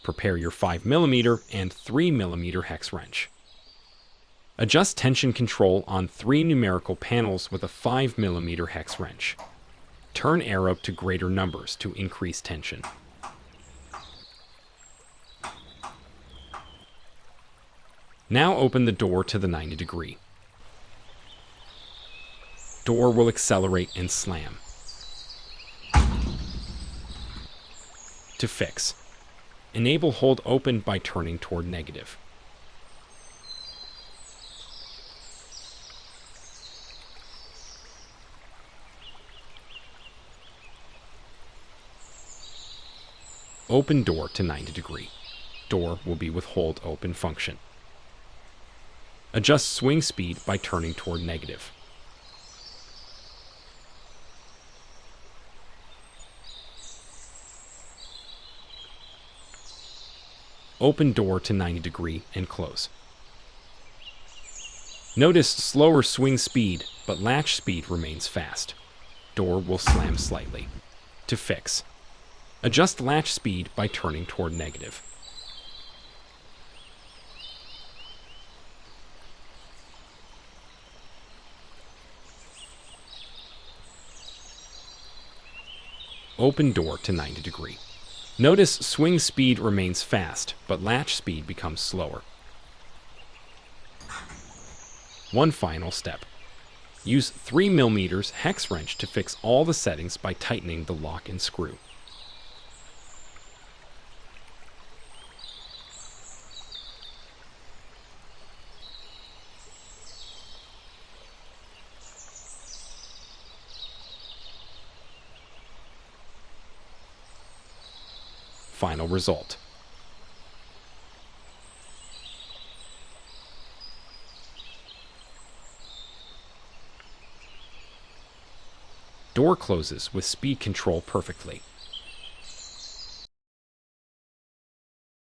Prepare your 5mm and 3mm hex wrench. Adjust tension control on 3 numerical panels with a 5mm hex wrench. Turn arrow to greater numbers to increase tension. Now open the door to the 90°. Door will accelerate and slam. To fix, enable hold open by turning toward negative. Open door to 90°. Door will be with hold open function. Adjust swing speed by turning toward negative. Open door to 90° and close. Notice slower swing speed, but latch speed remains fast. Door will slam slightly. To fix, adjust latch speed by turning toward negative. Open door to 90°. Notice swing speed remains fast, but latch speed becomes slower. One final step. Use 3mm hex wrench to fix all the settings by tightening the lock and screw. Final result. Door closes with speed control perfectly.